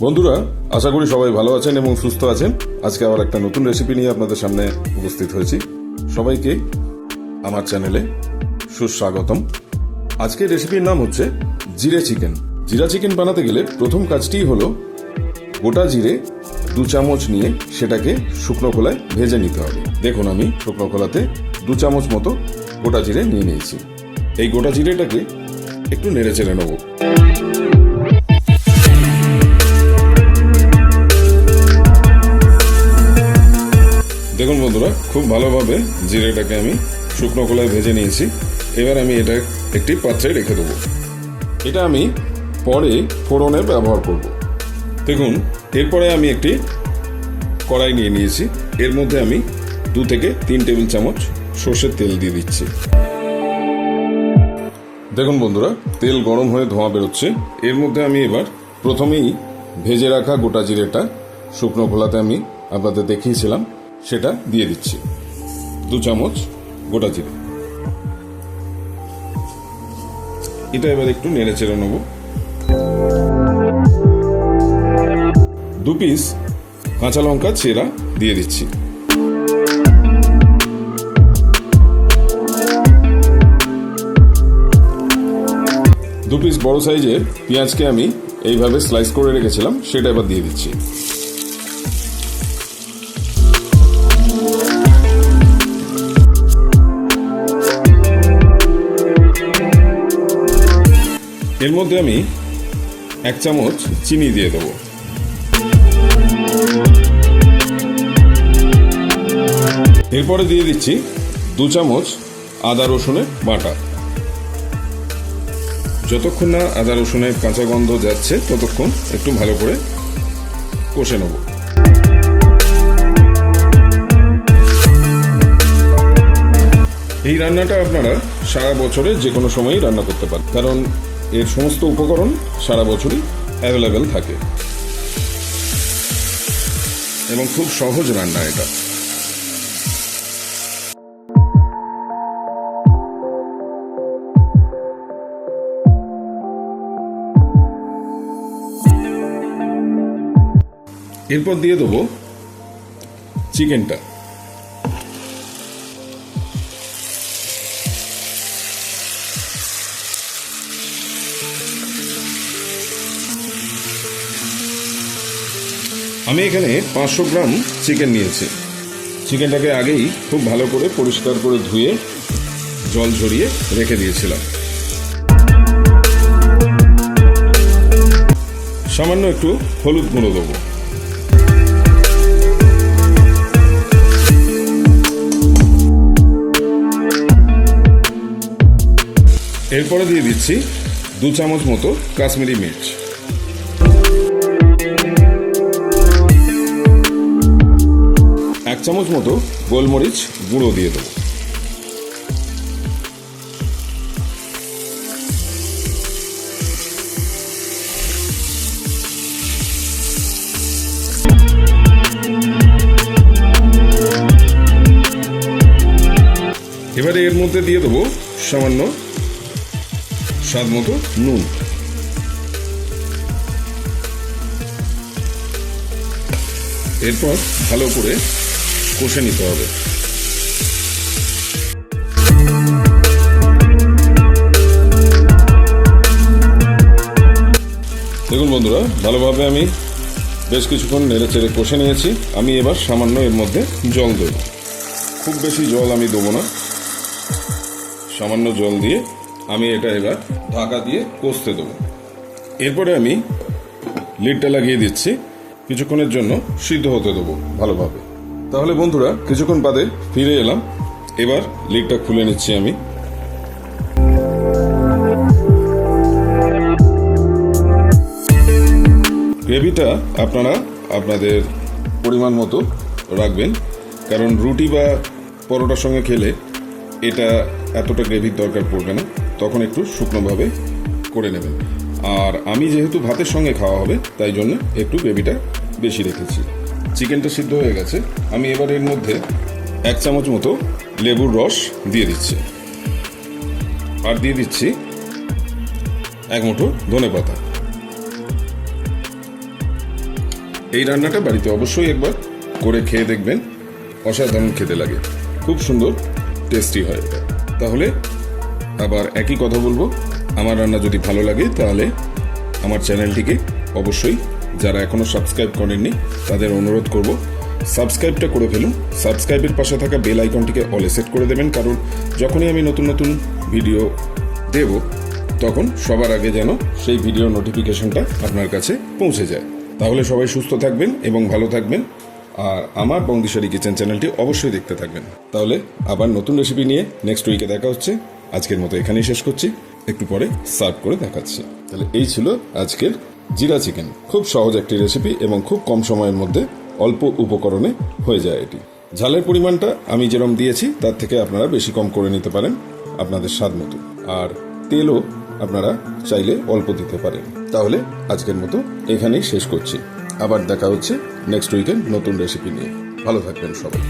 বন্ধুরা, আশা করি সবাই ভালো আছেন এবং সুস্থ আছেন। আজকে আবার একটা নতুন রেসিপি নিয়ে আপনাদের সামনে উপস্থিত হয়েছি। সবাইকে আমার চ্যানেলে সুস্বাগতম। আজকের রেসিপির নাম হচ্ছে জিরে চিকেন। জিরা চিকেন বানাতে গেলে প্রথম কাজটি হলো গোটা জিরে 2 চামচ নিয়ে সেটাকে শুকনো খোলায় ভেজে নিতে হবে। দেখুন, আমি শুকনো খোলাতে 2 চামচ মতো গোটা জিরে নিয়ে নিয়েছি। এই গোটা জিরেটাকে একটু নেড়ে চেড়ে নেব। দেখুন বন্ধুরা, খুব ভালোভাবে জিরেটাকে আমি শুকনো খোলায় ভেজে নিয়েছি। এবার আমি এটা একটি পাত্রে রেখে দেবো। এটা আমি পরে ফোড়নে ব্যবহার করব। দেখুন, এরপরে আমি একটি কড়াই নিয়ে নিয়েছি। এর মধ্যে আমি 2 থেকে 3 টেবিল চামচ সর্ষের তেল দিয়ে দিচ্ছি। দেখুন বন্ধুরা, তেল গরম হয়ে ধোঁয়া বেরোচ্ছে। এর মধ্যে আমি এবার প্রথমেই ভেজে রাখা গোটা জিরেটা শুকনো খোলাতে আমি আপনাদের দেখিয়েছিলাম সেটা দিয়ে দিচ্ছি। 2 চামচ গোটা জিরে। এটা এবার একটু নেড়ে চেড়ে নেব। 2 পিস কাঁচা লঙ্কা চেরা দিয়ে দিচ্ছি। 2 পিস বড় সাইজের পেঁয়াজকে আমি এইভাবে স্লাইস করে রেখেছিলাম, সেটা এবার দিয়ে দিচ্ছি। এর মধ্যে আমি 1 চামচ চিনি দিয়ে দেবো। এরপরে দিয়ে দিচ্ছি 2 চামচ আদা রসুনের বাটা। যতক্ষণ না আদা রসুনের কাঁচা গন্ধ যাচ্ছে ততক্ষণ একটু ভালো করে কষে নেব। এই রান্নাটা আপনারা সারা বছরে যে কোনো সময়ই রান্না করতে পারেন, কারণ এর সমস্ত উপকরণ সারা বছরই অ্যাভেলেবেল থাকে এবং খুব সহজ রান্না এটা। এরপর দিয়ে দেবো চিকেনটা। আমি এখানে 500 গ্রাম চিকেন নিয়েছি। চিকেনটাকে আগেই খুব ভালো করে পরিষ্কার করে ধুয়ে জল ঝরিয়ে রেখে দিয়েছিলাম। সামান্য একটু হলুদ গুঁড়ো দেবো। এরপরে দিয়ে দিচ্ছি 2 চামচ মতো কাশ্মীরি মির্চ। এক চামচ মতো গোলমরিচ গুঁড়ো দিয়ে দেবো। এবারে এর মধ্যে দিয়ে দেবো সামান্য স্বাদ মতো নুন। এরপর ভালো করে কষে নিতে হবে। দেখুন বন্ধুরা, ভালোভাবে আমি বেশ কিছুক্ষণ নেড়ে চেড়ে কষে নিয়েছি। আমি এবার সামান্য এর মধ্যে জল দেব। খুব বেশি জল আমি দেবো না, সামান্য জল দিয়ে আমি এটা এবার ঢাকা দিয়ে কষতে দেবো। এরপরে আমি লিডটা লাগিয়ে দিচ্ছি। কিছুক্ষণের জন্য সিদ্ধ হতে দেবো ভালোভাবে। তাহলে বন্ধুরা, কিছুক্ষণ বাদে ফিরে এলাম। এবার লিডটা খুলে নিচ্ছি আমি। গ্রেভিটা আপনারা আপনাদের পরিমাণ মতো রাখবেন, কারণ রুটি বা পরোটার সঙ্গে খেলে এটা এতটা গ্রেভির দরকার পড়বে না, তখন একটু শুকনোভাবে করে নেবেন। আর আমি যেহেতু ভাতের সঙ্গে খাওয়া হবে তাই জন্য একটু গ্রেভিটা বেশি রেখেছি। চিকেনটা সিদ্ধ হয়ে গেছে। আমি এবার এর মধ্যে 1 চামচ মতো লেবুর রস দিয়ে দিচ্ছি, আর দিয়ে দিচ্ছি 1 মুঠো ধনেপাতা। এই রান্নাটা বাড়িতে অবশ্যই একবার করে খেয়ে দেখবেন, অসাধারণ খেতে লাগে, খুব সুন্দর টেস্টি হয় এটা। তাহলে আবার একই কথা বলবো, আমার রান্না যদি ভালো লাগে তাহলে আমার চ্যানেলটিকে অবশ্যই যারা এখনো সাবস্ক্রাইব করেননি তাদের অনুরোধ করব সাবস্ক্রাইবটা করে ফেলুন। সাবস্ক্রাইবের পাশে থাকা বেল আইকনটিকে অলে সেট করে দেবেন, কারণ যখনই আমি নতুন নতুন ভিডিও দেব তখন সবার আগে যেন সেই ভিডিও নোটিফিকেশনটা আপনার কাছে পৌঁছে যায়। তাহলে সবাই সুস্থ থাকবেন এবং ভালো থাকবেন, আর আমার বংদিশারি কিচেন চ্যানেলটি অবশ্যই দেখতে থাকবেন। তাহলে আবার নতুন রেসিপি নিয়ে নেক্সট উইকে দেখা হচ্ছে। আজকের মতো এখানেই শেষ করছি, একটু পরে সার্ভ করে দেখাচ্ছি। তাহলে এই ছিল আজকের জিরা চিকেন। খুব সহজ একটি রেসিপি এবং খুব কম সময়ের মধ্যে অল্প উপকরণে হয়ে যায় এটি। ঝালের পরিমাণটা আমি যেরকম দিয়েছি তার থেকে আপনারা বেশি কম করে নিতে পারেন আপনাদের স্বাদ মতো, আর তেলও আপনারা চাইলে অল্প দিতে পারেন। তাহলে আজকের মতো এখানেই শেষ করছি, আবার দেখা হচ্ছে নেক্সট উইকেন্ড নতুন রেসিপি নিয়ে। ভালো থাকবেন সবাই।